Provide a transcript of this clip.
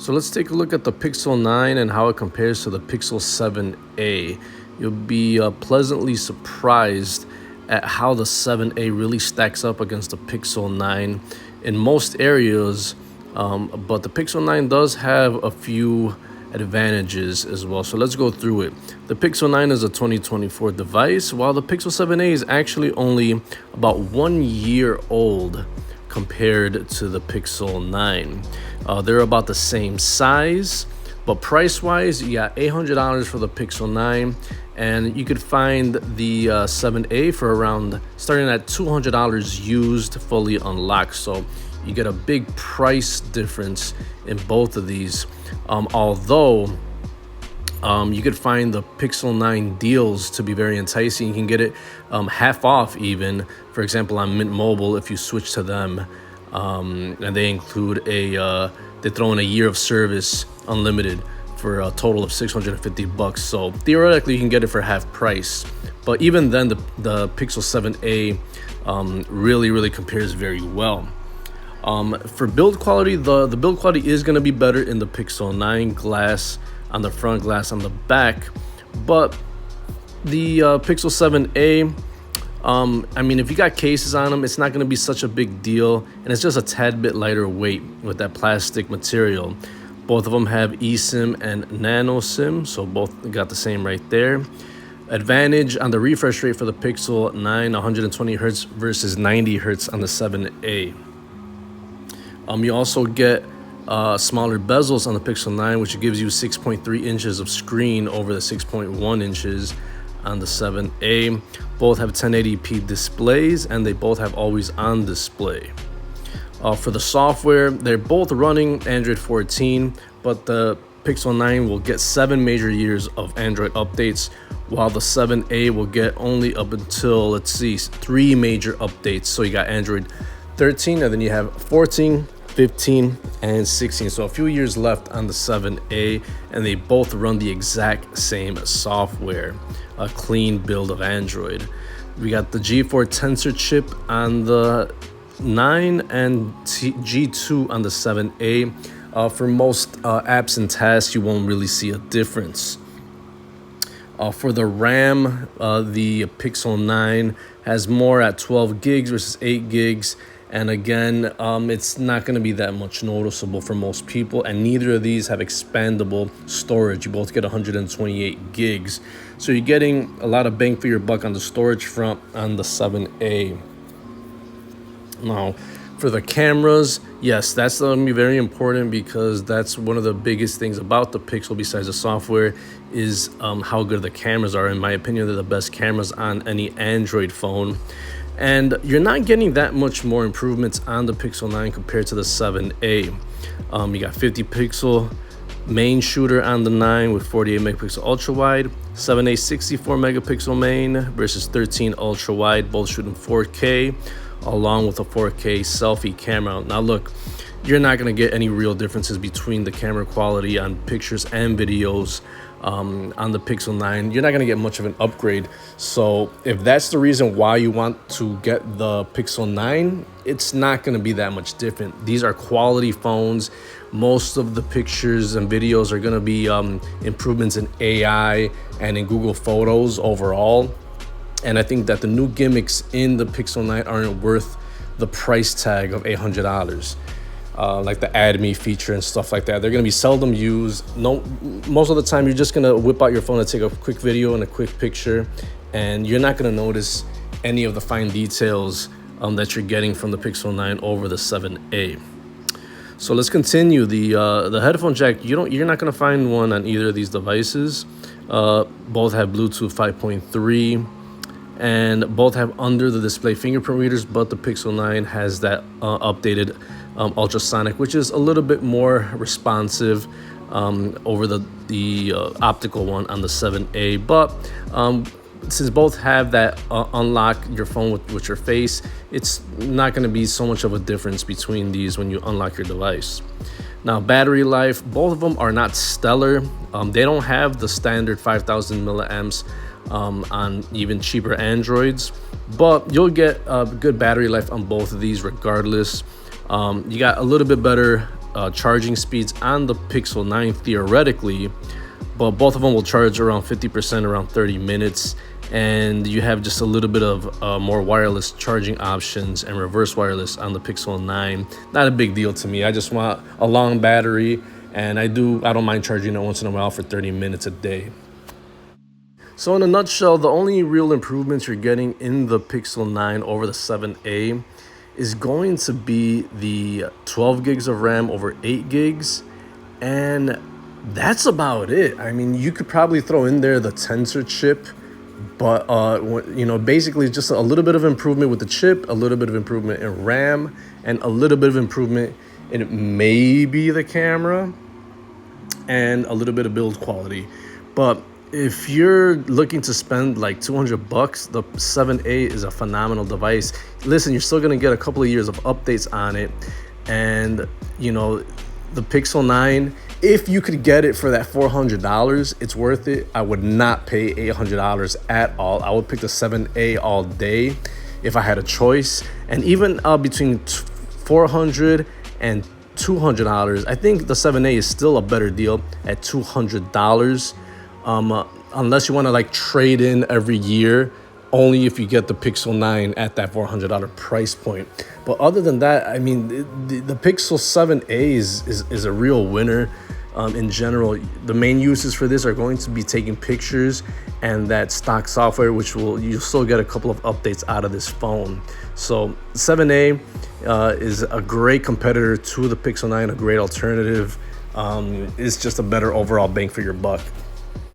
So let's take a look at the Pixel 9 and how it compares to the Pixel 7a. You'll be pleasantly surprised at how the 7a really stacks up against the Pixel 9 in most areas, but the Pixel 9 does have a few advantages as well. So let's go through it. The Pixel 9 is a 2024 device, while the Pixel 7a is actually only about 1 year old compared to the Pixel 9. They're about the same size, but price-wise, you got $800 for the Pixel 9, and you could find the 7a for around starting at $200 used, fully unlocked. So you get a big price difference in both of these. Although you could find the Pixel 9 deals to be very enticing. You can get it half off even, for example, on Mint Mobile if you switch to them. And they include they throw in a year of service unlimited for a total of $650. So theoretically you can get it for half price. But even then, the Pixel 7a really compares very well. For build quality, the build quality is going to be better in the Pixel 9, glass on the front, glass on the back. But the Pixel 7a, I mean, if you got cases on them, it's not going to be such a big deal, and it's just a tad bit lighter weight with that plastic material. Both of them have eSIM and Nano SIM, so both got the same right there. Advantage on the refresh rate for the Pixel 9, 120 Hz versus 90 Hz on the 7a. You also get smaller bezels on the Pixel 9, which gives you 6.3 inches of screen over the 6.1 inches on the 7a. Both have 1080p displays, and they both have always on display. For the software, they're both running Android 14, but the Pixel 9 will get 7 major years of Android updates, while the 7a will get only up until, let's see, 3 major updates. So you got Android 13, and then you have 14, 15, and 16. So a few years left on the 7a, and they both run the exact same software, a clean build of Android. We got the G4 Tensor chip on the 9 and G2 on the 7a. For most apps and tasks, you won't really see a difference. For the RAM, the Pixel 9 has more at 12 gigs versus 8 gigs. And again, it's not going to be that much noticeable for most people, and neither of these have expandable storage. You both get 128 gigs. So you're getting a lot of bang for your buck on the storage front on the 7a. Now, for the cameras, yes, that's going to be very important, because that's one of the biggest things about the Pixel besides the software is how good the cameras are. In my opinion, they're the best cameras on any Android phone. And you're not getting that much more improvements on the Pixel 9 compared to the 7a. You got 50 pixel main shooter on the 9 with 48 megapixel ultra wide, 7a 64 megapixel main versus 13 ultra wide, both shooting 4K, along with a 4K selfie camera. Now look, you're not going to get any real differences between the camera quality on pictures and videos on the Pixel 9. You're not going to get much of an upgrade. So if that's the reason why you want to get the Pixel 9, it's not going to be that much different. These are quality phones. Most of the pictures and videos are going to be improvements in AI and in Google Photos overall. And I think that the new gimmicks in the Pixel 9 aren't worth the price tag of $800. Like the Add Me feature and stuff like that. They're going to be seldom used. Most of the time, you're just going to whip out your phone and take a quick video and a quick picture, and you're not going to notice any of the fine details that you're getting from the Pixel 9 over the 7a. So let's continue. The headphone jack, you're not going to find one on either of these devices. Both have Bluetooth 5.3. and both have under the display fingerprint readers, but the Pixel 9 has that updated ultrasonic, which is a little bit more responsive over the optical one on the 7a. But since both have that unlock your phone with your face, it's not going to be so much of a difference between these when you unlock your device. Now, battery life, both of them are not stellar. They don't have the standard 5,000 milliamps on even cheaper Androids, but you'll get a good battery life on both of these regardless. You got a little bit better charging speeds on the Pixel 9 theoretically, but both of them will charge around 50%, around 30 minutes. And you have just a little bit of more wireless charging options and reverse wireless on the Pixel 9. Not a big deal to me. I just want a long battery, and I don't mind charging it once in a while for 30 minutes a day. So in a nutshell, the only real improvements you're getting in the Pixel 9 over the 7a is going to be the 12 gigs of RAM over 8 gigs, and that's about it. I mean, you could probably throw in there the Tensor chip, but basically just a little bit of improvement with the chip, a little bit of improvement in RAM, and a little bit of improvement in maybe the camera, and a little bit of build quality. But if you're looking to spend like $200, the 7a is a phenomenal device. Listen, you're still gonna get a couple of years of updates on it, and the Pixel 9, if you could get it for that $400, it's worth it. I would not pay $800 at all. I would pick the 7a all day if I had a choice. And even between $400 and $200, I think the 7a is still a better deal at $200. Unless you want to like trade in every year, only if you get the Pixel 9 at that $400 price point. But other than that, I mean, the Pixel 7a is a real winner. In general, the main uses for this are going to be taking pictures and that stock software, which you'll still get a couple of updates out of this phone. So 7a is a great competitor to the Pixel 9, a great alternative. It's just a better overall bang for your buck.